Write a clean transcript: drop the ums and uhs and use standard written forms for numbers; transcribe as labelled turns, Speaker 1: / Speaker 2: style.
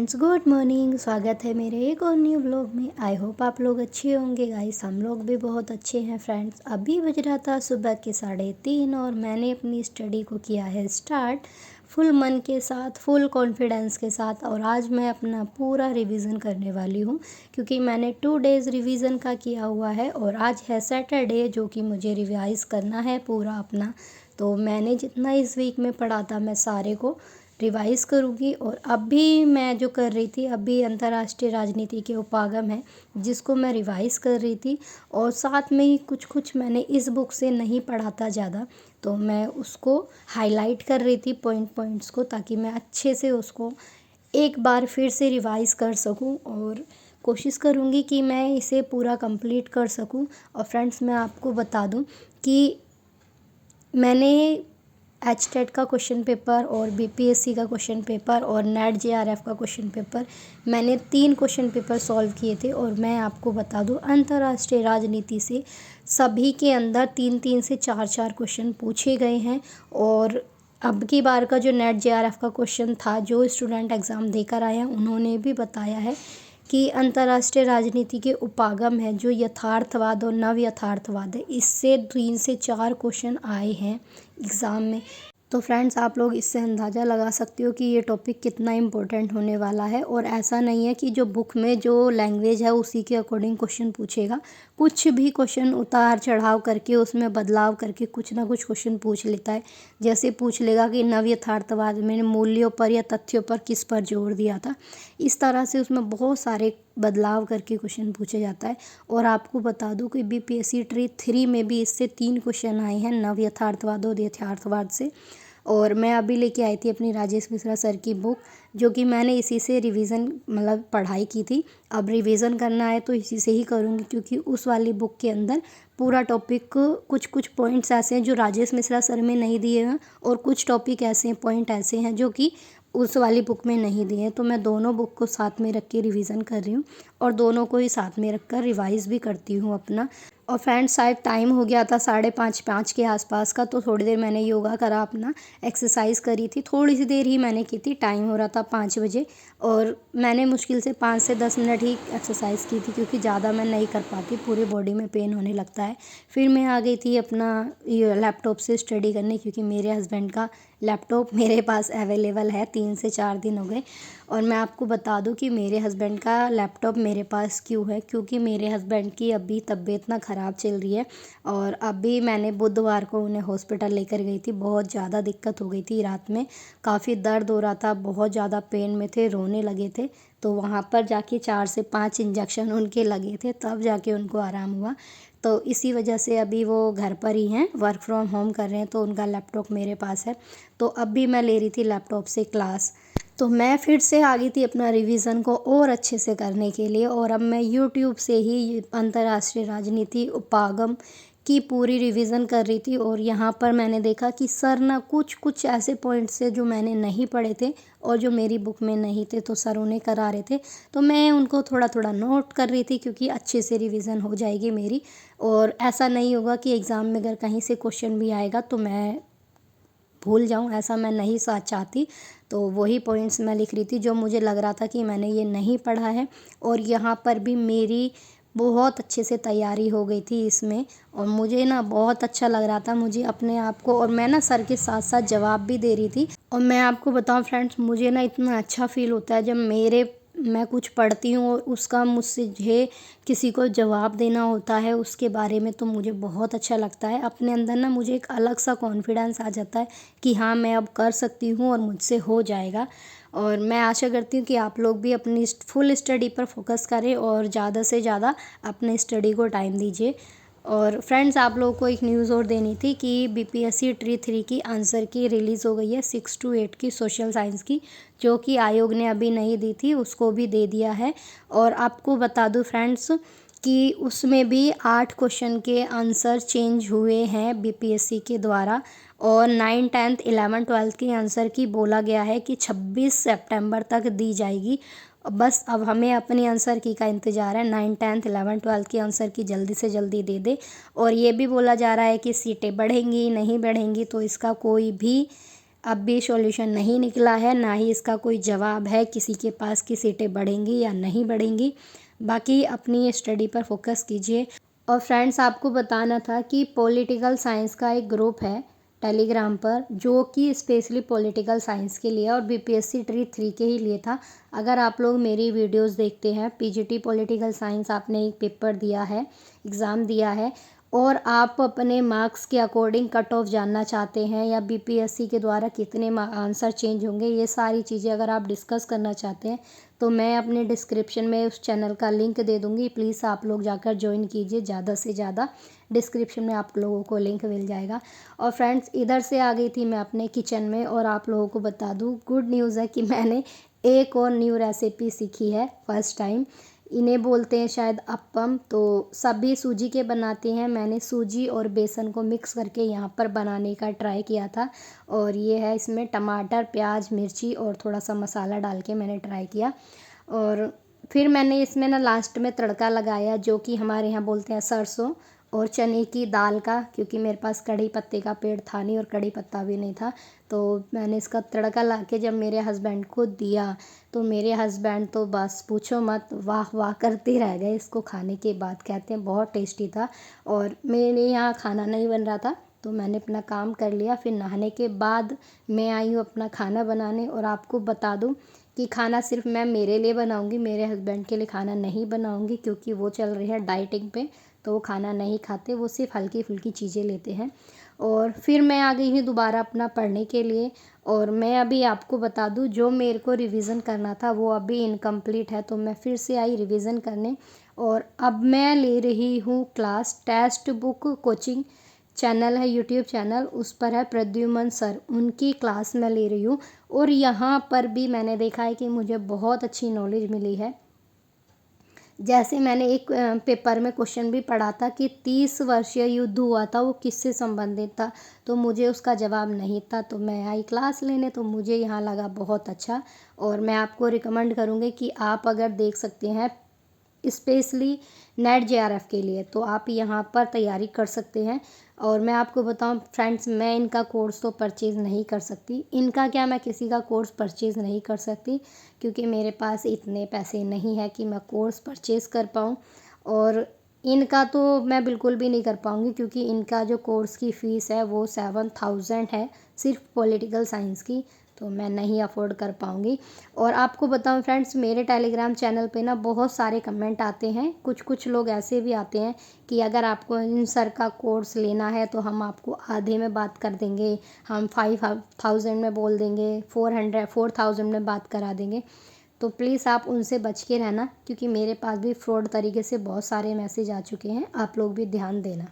Speaker 1: Friends, good morning. स्वागत है मेरे एक और न्यू ब्लॉग में। आई होप आप लोग अच्छे होंगे गाइस। हम लोग भी बहुत अच्छे हैं फ्रेंड्स। अभी बज रहा था सुबह के 3:30 और मैंने अपनी स्टडी को किया है स्टार्ट फुल मन के साथ, फुल कॉन्फिडेंस के साथ। और आज मैं अपना पूरा रिवीजन करने वाली हूँ क्योंकि मैंने 2 डेज़ रिवीजन का किया हुआ है और आज है सैटरडे जो कि मुझे रिवाइज करना है पूरा अपना। तो मैंने जितना इस वीक में पढ़ा था मैं सारे को रिवाइज़ करूँगी। और अभी मैं जो कर रही थी, अभी अंतर्राष्ट्रीय राजनीति के उपागम है जिसको मैं रिवाइज़ कर रही थी। और साथ में ही कुछ कुछ मैंने इस बुक से नहीं पढ़ा था ज़्यादा, तो मैं उसको हाईलाइट कर रही थी पॉइंट्स को, ताकि मैं अच्छे से उसको एक बार फिर से रिवाइज़ कर सकूं। और कोशिश करूंगी कि मैं इसे पूरा कंप्लीट कर सकूं। और फ्रेंड्स, मैं आपको बता दूं कि मैंने एचटेट का क्वेश्चन पेपर और बीपीएससी का क्वेश्चन पेपर और नेट जेआरएफ का क्वेश्चन पेपर, मैंने 3 क्वेश्चन पेपर सॉल्व किए थे। और मैं आपको बता दूं, अंतर्राष्ट्रीय राजनीति से सभी के अंदर 3-3 से 4-4 क्वेश्चन पूछे गए हैं। और अब की बार का जो नेट जेआरएफ का क्वेश्चन था, जो स्टूडेंट एग्ज़ाम देकर आए हैं उन्होंने भी बताया है कि अंतर्राष्ट्रीय राजनीति के उपागम है जो यथार्थवाद और नव यथार्थवाद है, इससे 3 से 4 क्वेश्चन आए हैं एग्ज़ाम में। तो फ्रेंड्स, आप लोग इससे अंदाज़ा लगा सकते हो कि ये टॉपिक कितना इम्पोर्टेंट होने वाला है। और ऐसा नहीं है कि जो बुक में जो लैंग्वेज है उसी के अकॉर्डिंग क्वेश्चन पूछेगा। कुछ भी क्वेश्चन उतार चढ़ाव करके, उसमें बदलाव करके कुछ ना कुछ क्वेश्चन पूछ लेता है। जैसे पूछ लेगा कि नव यथार्थवाद में मूल्यों पर या तथ्यों पर किस पर जोर दिया था, इस तरह से उसमें बहुत सारे बदलाव करके क्वेश्चन पूछा जाता है। और आपको बता दूं कि बीपीएससी ट्री 3 में भी इससे 3 क्वेश्चन आए हैं, नव यथार्थवाद और यथार्थवाद से। और मैं अभी लेके आई थी अपनी राजेश मिश्रा सर की बुक, जो कि मैंने इसी से रिवीजन मतलब पढ़ाई की थी। अब रिवीजन करना है तो इसी से ही करूँगी, क्योंकि उस वाली बुक के अंदर पूरा टॉपिक, कुछ कुछ पॉइंट्स ऐसे हैं जो राजेश मिश्रा सर में नहीं दिए हैं और कुछ टॉपिक ऐसे हैं, पॉइंट ऐसे हैं जो कि उस वाली बुक में नहीं दिए हैं। तो मैं दोनों बुक को साथ में रख के रिवीजन कर रही हूँ और दोनों को ही साथ में रख कर रिवाइज़ भी करती हूँ अपना। और फ्रेंड्स, शायद टाइम हो गया था 5:30 के आसपास का, तो थोड़ी देर मैंने योगा करा, अपना एक्सरसाइज करी थी। थोड़ी सी देर ही मैंने की थी, टाइम हो रहा था 5 बजे। और मैंने मुश्किल से 5 से 10 मिनट ही एक्सरसाइज की थी, क्योंकि ज़्यादा मैं नहीं कर पाती, पूरी बॉडी में पेन होने लगता है। फिर मैं आ गई थी अपना ये लैपटॉप से स्टडी करने, क्योंकि मेरे हस्बैंड का लैपटॉप मेरे पास अवेलेबल है। 3 से 4 दिन हो गए। और मैं आपको बता दूं कि मेरे हस्बैंड का लैपटॉप मेरे पास क्यों है, क्योंकि मेरे हस्बैंड की अभी तबीयत ना ख़राब चल रही है। और अभी मैंने बुधवार को उन्हें हॉस्पिटल लेकर गई थी। बहुत ज़्यादा दिक्कत हो गई थी, रात में काफ़ी दर्द हो रहा था, बहुत ज़्यादा पेन में थे, रोने लगे थे। तो वहाँ पर जाके 4 से 5 इंजेक्शन उनके लगे थे, तब जाके उनको आराम हुआ। तो इसी वजह से अभी वो घर पर ही हैं, वर्क फ्रॉम होम कर रहे हैं, तो उनका लैपटॉप मेरे पास है। तो अब भी मैं ले रही थी लैपटॉप से क्लास। तो मैं फिर से आ गई थी अपना रिवीजन को और अच्छे से करने के लिए। और अब मैं यूट्यूब से ही अंतर्राष्ट्रीय राजनीति उपागम की पूरी रिवीजन कर रही थी। और यहाँ पर मैंने देखा कि सर ना कुछ कुछ ऐसे पॉइंट्स थे जो मैंने नहीं पढ़े थे और जो मेरी बुक में नहीं थे, तो सर उन्हें करा रहे थे। तो मैं उनको थोड़ा थोड़ा नोट कर रही थी, क्योंकि अच्छे से रिवीजन हो जाएगी मेरी। और ऐसा नहीं होगा कि एग्ज़ाम में अगर कहीं से क्वेश्चन भी आएगा तो मैं भूल जाऊं, ऐसा मैं नहीं चाहती। तो वही पॉइंट्स मैं लिख रही थी जो मुझे लग रहा था कि मैंने ये नहीं पढ़ा है। और यहाँ पर भी मेरी बहुत अच्छे से तैयारी हो गई थी इसमें, और मुझे ना बहुत अच्छा लग रहा था मुझे अपने आप को। और मैं ना सर के साथ साथ जवाब भी दे रही थी। और मैं आपको बताऊं फ्रेंड्स, मुझे ना इतना अच्छा फील होता है जब मैं कुछ पढ़ती हूँ और उसका मुझे किसी को जवाब देना होता है उसके बारे में, तो मुझे बहुत अच्छा लगता है। अपने अंदर ना मुझे एक अलग सा कॉन्फिडेंस आ जाता है कि हाँ, मैं अब कर सकती हूँ और मुझसे हो जाएगा। और मैं आशा करती हूँ कि आप लोग भी अपनी फुल स्टडी पर फोकस करें और ज़्यादा से ज़्यादा अपने स्टडी को टाइम दीजिए। और फ्रेंड्स, आप लोगों को एक न्यूज़ और देनी थी कि बीपीएससी ट्री 3 की आंसर की रिलीज़ हो गई है, 6 to 8 की सोशल साइंस की, जो कि आयोग ने अभी नहीं दी थी, उसको भी दे दिया है। और आपको बता दूं फ्रेंड्स कि उसमें भी 8 क्वेश्चन के आंसर चेंज हुए हैं बीपीएससी के द्वारा। और 9, 10, 11, 12 की आंसर की बोला गया है कि 26 सितंबर तक दी जाएगी। बस अब हमें अपनी आंसर की का इंतज़ार है। 9, 10, 11, 12 की आंसर की जल्दी से जल्दी दे दे। और ये भी बोला जा रहा है कि सीटें बढ़ेंगी नहीं बढ़ेंगी, तो इसका कोई भी अब भी सॉल्यूशन नहीं निकला है, ना ही इसका कोई जवाब है किसी के पास कि सीटें बढ़ेंगी या नहीं बढ़ेंगी। बाकी अपनी स्टडी पर फोकस कीजिए। और फ्रेंड्स, आपको बताना था कि पॉलिटिकल साइंस का एक ग्रुप है टेलीग्राम पर, जो कि स्पेशली पॉलिटिकल साइंस के लिए और बीपीएससी ट्री 3 के ही लिए था। अगर आप लोग मेरी वीडियोस देखते हैं, पीजीटी पॉलिटिकल साइंस आपने एक पेपर दिया है, एग्ज़ाम दिया है, और आप अपने मार्क्स के अकॉर्डिंग कट ऑफ जानना चाहते हैं या बीपीएससी के द्वारा कितने आंसर चेंज होंगे, ये सारी चीज़ें अगर आप डिस्कस करना चाहते हैं तो मैं अपने डिस्क्रिप्शन में उस चैनल का लिंक दे दूँगी। प्लीज़ आप लोग जाकर ज्वाइन कीजिए, ज़्यादा से ज़्यादा डिस्क्रिप्शन में आप लोगों को लिंक मिल जाएगा। और फ्रेंड्स, इधर से आ गई थी मैं अपने किचन में, और आप लोगों को बता दूँ, गुड न्यूज़ है कि मैंने एक और न्यू रेसिपी सीखी है फर्स्ट टाइम। इन्हें बोलते हैं शायद अप्पम। तो सभी सूजी के बनाते हैं, मैंने सूजी और बेसन को मिक्स करके यहाँ पर बनाने का ट्राई किया था। और ये है, इसमें टमाटर, प्याज, मिर्ची और थोड़ा सा मसाला डाल के मैंने ट्राई किया। और फिर मैंने इसमें ना लास्ट में तड़का लगाया, जो कि हमारे यहाँ बोलते हैं सरसों और चने की दाल का, क्योंकि मेरे पास कड़ी पत्ते का पेड़ था नहीं और कड़ी पत्ता भी नहीं था। तो मैंने इसका तड़का ला के जब मेरे हस्बैंड को दिया, तो मेरे हस्बैंड तो बस पूछो मत, वाह वाह करते रह गए इसको खाने के बाद। कहते हैं बहुत टेस्टी था। और मेरे यहाँ खाना नहीं बन रहा था, तो मैंने अपना काम कर लिया। फिर नहाने के बाद मैं आई हूँ अपना खाना बनाने। और आपको बता दूँ कि खाना सिर्फ मैं मेरे लिए बनाऊंगी, मेरे हस्बैंड के लिए खाना नहीं बनाऊंगी, क्योंकि वो चल रहे हैं डाइटिंग पे, तो वो खाना नहीं खाते, वो सिर्फ हल्की फुल्की चीज़ें लेते हैं। और फिर मैं आ गई हूँ दोबारा अपना पढ़ने के लिए। और मैं अभी आपको बता दूँ, जो मेरे को रिवीज़न करना था वो अभी इनकम्प्लीट है, तो मैं फिर से आई रिवीज़न करने। और अब मैं ले रही हूँ class text book coaching channel है, यूट्यूब चैनल, उस पर है प्रद्युमन सर, उनकी क्लास मैं ले रही हूँ। और यहाँ पर भी मैंने देखा है कि मुझे बहुत अच्छी नॉलेज मिली है। जैसे मैंने एक पेपर में क्वेश्चन भी पढ़ा था कि 30 वर्षीय युद्ध हुआ था, वो किससे संबंधित था, तो मुझे उसका जवाब नहीं था। तो मैं आई क्लास लेने, तो मुझे यहाँ लगा बहुत अच्छा। और मैं आपको रिकमेंड करूँगी कि आप अगर देख सकते हैं स्पेशली नेट जेआरएफ के लिए, तो आप यहाँ पर तैयारी कर सकते हैं। और मैं आपको बताऊँ फ्रेंड्स, मैं इनका कोर्स तो परचेज़ नहीं कर सकती। इनका क्या, मैं किसी का कोर्स परचेज़ नहीं कर सकती, क्योंकि मेरे पास इतने पैसे नहीं है कि मैं कोर्स परचेज़ कर पाऊँ। और इनका तो मैं बिल्कुल भी नहीं कर पाऊँगी, क्योंकि इनका जो कोर्स की फ़ीस है वो 7000 है, सिर्फ पॉलिटिकल साइंस की, तो मैं नहीं अफोर्ड कर पाऊँगी। और आपको बताऊँ फ्रेंड्स, मेरे टेलीग्राम चैनल पे ना बहुत सारे कमेंट आते हैं। कुछ कुछ लोग ऐसे भी आते हैं कि अगर आपको इन सर का कोर्स लेना है तो हम आपको आधे में बात कर देंगे, हम 5000 में बोल देंगे, 4000 में बात करा देंगे। तो प्लीज़ आप उनसे बच के रहना, क्योंकि मेरे पास भी फ्रॉड तरीके से बहुत सारे मैसेज आ चुके हैं, आप लोग भी ध्यान देना।